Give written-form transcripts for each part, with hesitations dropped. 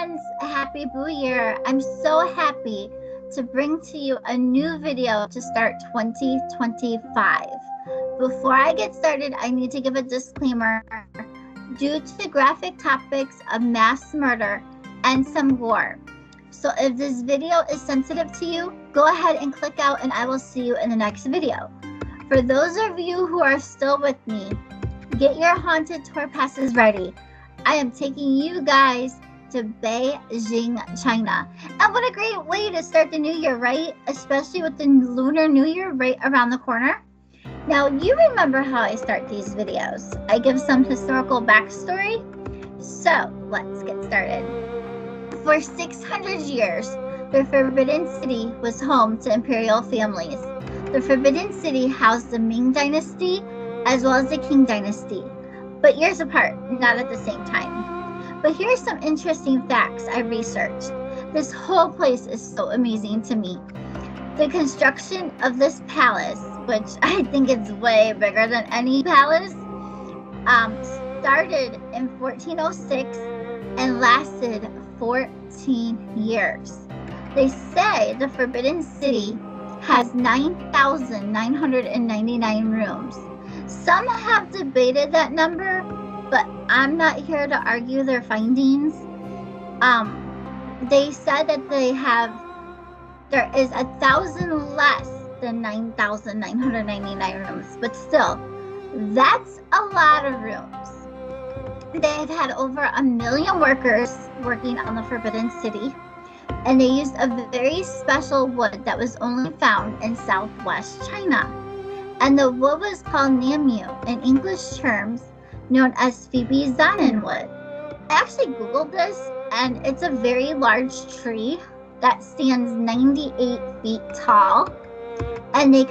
friends, happy Boo Year. I'm so happy to bring to you a new video to start 2025. Before I get started, I need to give a disclaimer. Due to graphic topics of mass murder and some gore. So if this video is sensitive to you, go ahead and click out and I will see you in the next video. For those of you who are still with me, get your haunted tour passes ready. I am taking you guys to Beijing, China. And what a great way to start the new year, right? Especially with the Lunar New Year right around the corner. Now, you remember how I start these videos. I give some historical backstory. So, let's get started. For 600 years, the Forbidden City was home to imperial families. The Forbidden City housed the Ming Dynasty as well as the Qing Dynasty, but years apart, not at the same time. But here's some interesting facts I researched. This whole place is so amazing to me. The construction of this palace, which I think is way bigger than any palace, started in 1406 and lasted 14 years. They say the Forbidden City has 9,999 rooms. Some have debated that number, but I'm not here to argue their findings. They said that there is 1,000 less than 9,999 rooms, but still, that's a lot of rooms. They've had over 1 million workers working on the Forbidden City, and they used a very special wood that was only found in southwest China. And the wood was called Namu, in English terms, known as Phoebe Zanen wood. I actually Googled this, and it's a very large tree that stands 98 feet tall. And they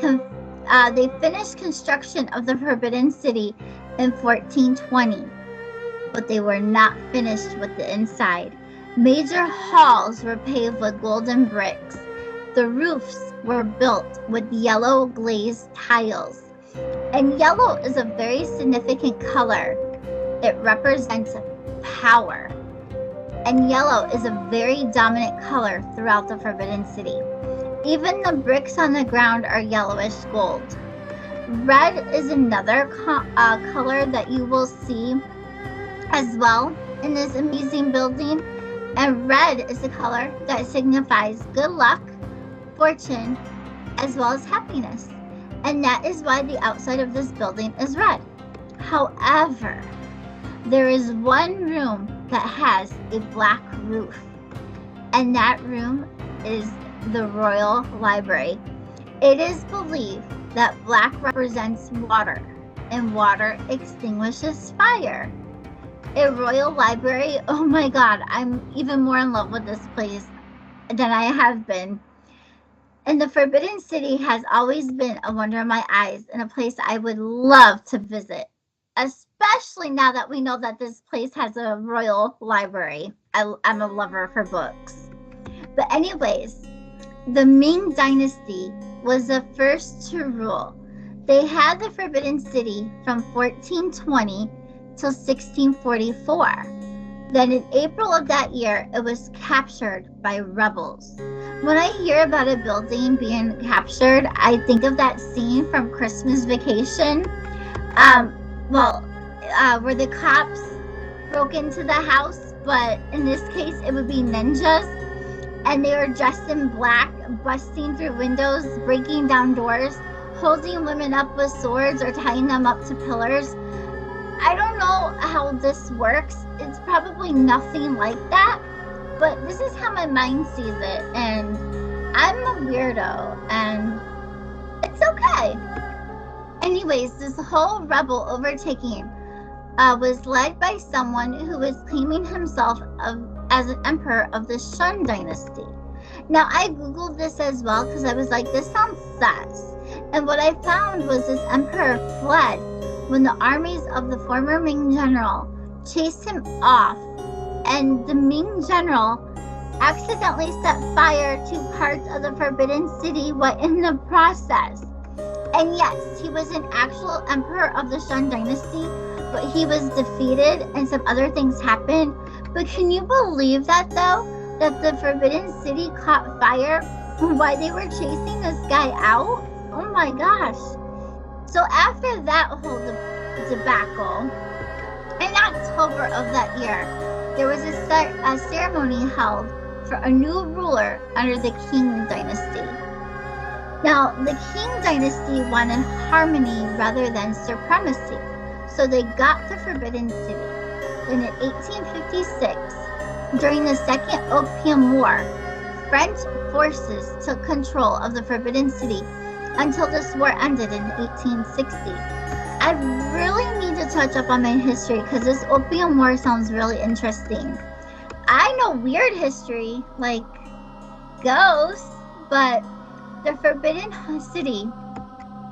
finished construction of the Forbidden City in 1420, but they were not finished with the inside. Major halls were paved with golden bricks. The roofs were built with yellow glazed tiles. And yellow is a very significant color. It represents power. And yellow is a very dominant color throughout the Forbidden City. Even the bricks on the ground are yellowish gold. Red is another color that you will see as well in this amazing building. And red is a color that signifies good luck, fortune, as well as happiness. And that is why the outside of this building is red. However, there is one room that has a black roof. And that room is the Royal Library. It is believed that black represents water, and water extinguishes fire. A Royal Library, oh my God, I'm even more in love with this place than I have been. And the Forbidden City has always been a wonder in my eyes and a place I would love to visit, especially now that we know that this place has a Royal Library. I'm a lover for books. But anyways, the Ming Dynasty was the first to rule. They had the Forbidden City from 1420 till 1644. Then in April of that year, it was captured by rebels. When I hear about a building being captured, I think of that scene from Christmas Vacation, where the cops broke into the house, but in this case, it would be ninjas, and they were dressed in black, busting through windows, breaking down doors, holding women up with swords or tying them up to pillars. I don't know how this works. It's probably nothing like that, but this is how my mind sees it, and I'm a weirdo, and it's okay. Anyways, this whole rebel overtaking was led by someone who was claiming himself as an emperor of the Shun dynasty. Now, I Googled this as well because I was like, this sounds sus. And what I found was this emperor fled when the armies of the former Ming general chased him off, and the Ming general accidentally set fire to parts of the Forbidden City in the process. And yes, he was an actual emperor of the Shun dynasty, but he was defeated and some other things happened. But can you believe that though? That the Forbidden City caught fire while they were chasing this guy out? Oh my gosh. So after that whole debacle, in October of that year, there was a ceremony held for a new ruler under the Qing dynasty. Now, the Qing dynasty wanted harmony rather than supremacy, so they got the Forbidden City. Then in 1856, during the Second Opium War, French forces took control of the Forbidden City until this war ended in 1860. I really need to touch up on my history because this Opium War sounds really interesting. I know weird history like ghosts, but the Forbidden City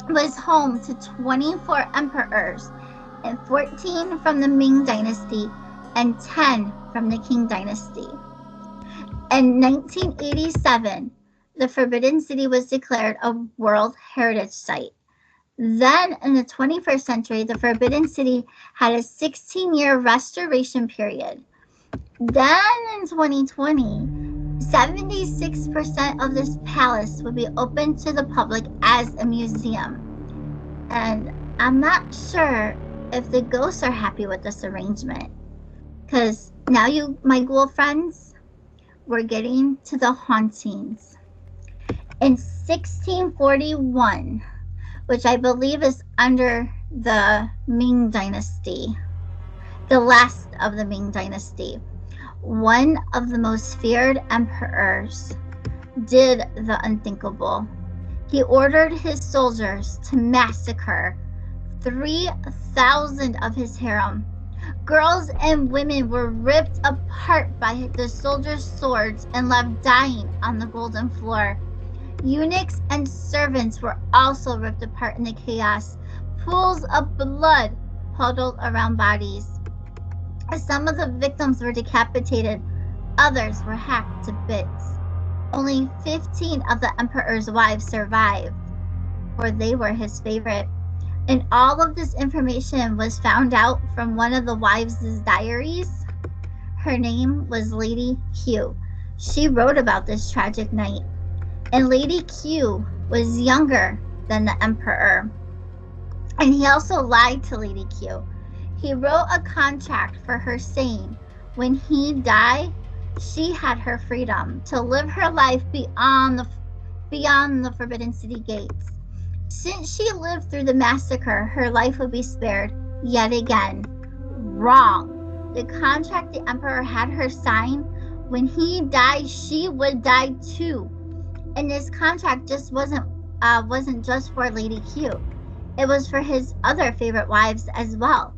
was home to 24 emperors, and 14 from the Ming dynasty and 10 from the Qing dynasty. In 1987, the Forbidden City was declared a World Heritage Site. Then, in the 21st century, the Forbidden City had a 16-year restoration period. Then, in 2020, 76% of this palace would be open to the public as a museum. And I'm not sure if the ghosts are happy with this arrangement. Because now you, my ghoul friends, we're getting to the hauntings. In 1641, which I believe is under the Ming dynasty, the last of the Ming dynasty, one of the most feared emperors did the unthinkable. He ordered his soldiers to massacre 3,000 of his harem. Girls and women were ripped apart by the soldiers' swords and left dying on the golden floor. Eunuchs and servants were also ripped apart in the chaos. Pools of blood puddled around bodies. Some of the victims were decapitated, others were hacked to bits. Only 15 of the emperor's wives survived, for they were his favorite. And all of this information was found out from one of the wives' diaries. Her name was Lady Q. She wrote about this tragic night. And Lady Q was younger than the emperor. And he also lied to Lady Q. He wrote a contract for her saying when he died, she had her freedom to live her life beyond the Forbidden City gates. Since she lived through the massacre, her life would be spared yet again. Wrong. The contract the emperor had her sign, when he died, she would die too. And this contract just wasn't just for Lady Q. It was for his other favorite wives as well.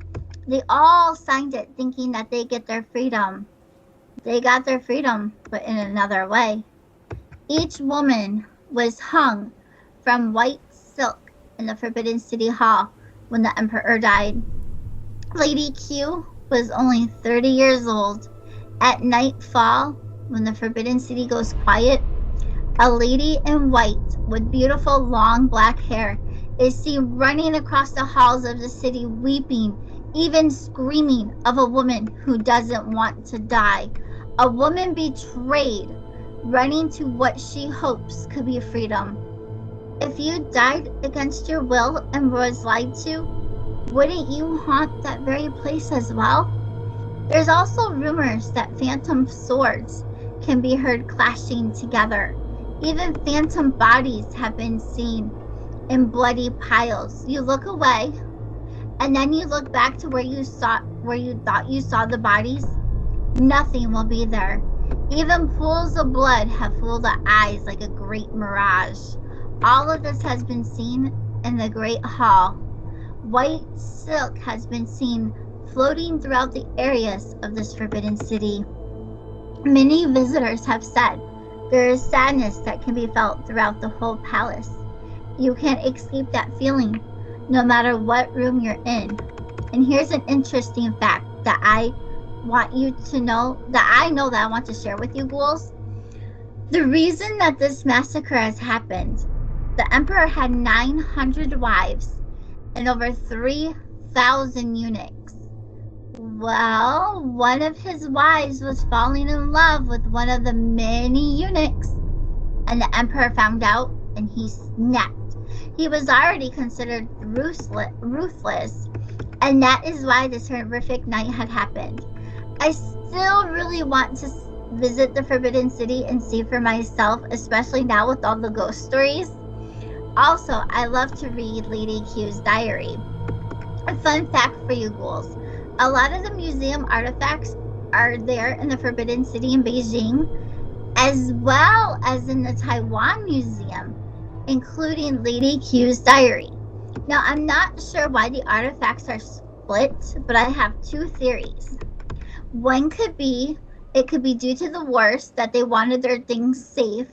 They all signed it thinking that they get their freedom. They got their freedom, but in another way. Each woman was hung from white silk in the Forbidden City Hall when the emperor died. Lady Q was only 30 years old. At nightfall, when the Forbidden City goes quiet, a lady in white with beautiful long black hair is seen running across the halls of the city weeping, even screaming of a woman who doesn't want to die. A woman betrayed, running to what she hopes could be freedom. If you died against your will and was lied to, wouldn't you haunt that very place as well? There's also rumors that phantom swords can be heard clashing together. Even phantom bodies have been seen in bloody piles. You look away, and then you look back to where you thought you saw the bodies. Nothing will be there. Even pools of blood have fooled the eyes like a great mirage. All of this has been seen in the Great Hall. White silk has been seen floating throughout the areas of this Forbidden City. Many visitors have said there is sadness that can be felt throughout the whole palace. You can't escape that feeling, no matter what room you're in. And here's an interesting fact that I want you to know, that I want to share with you, ghouls. The reason that this massacre has happened, the emperor had 900 wives and over 3,000 eunuchs. Well, one of his wives was falling in love with one of the many eunuchs, and the emperor found out and he snapped. He was already considered ruthless, and that is why this horrific night had happened. I still really want to visit the Forbidden City and see for myself, especially now with all the ghost stories. Also, I love to read Lady Q's diary. A fun fact for you ghouls. A lot of the museum artifacts are there in the Forbidden City in Beijing, as well as in the Taiwan Museum, including Lady Q's diary. Now, I'm not sure why the artifacts are split, but I have two theories. One could be it could be due to the wars that they wanted their things safe,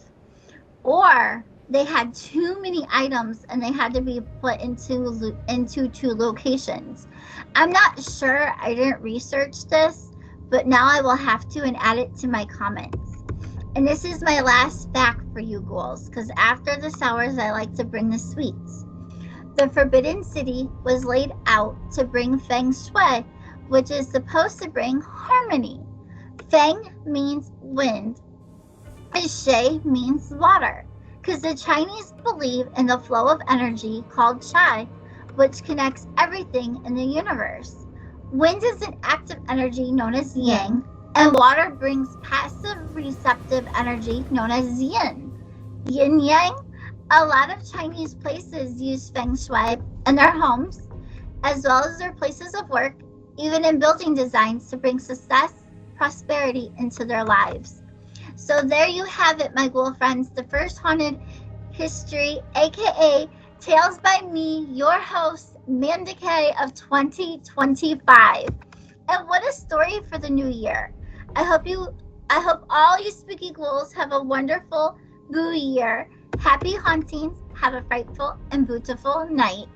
or they had too many items and they had to be put into two locations. I'm not sure. I didn't research this, but now I will have to and add it to my comments. And this is my last fact for you ghouls, because after the sours, I like to bring the sweets. The Forbidden City was laid out to bring feng shui, which is supposed to bring harmony. Feng means wind, and shui means water, because the Chinese believe in the flow of energy called chi, which connects everything in the universe. Wind is an active energy known as yang, and water brings passive receptive energy known as yin. Yin yang. A lot of Chinese places use feng shui in their homes, as well as their places of work, even in building designs to bring success, prosperity into their lives. So there you have it, my ghoul friends, the first haunted history, aka Tales by me, your host, Manda K of 2025. And what a story for the new year. I hope all you spooky ghouls have a wonderful new year. Happy hauntings, have a frightful and beautiful night.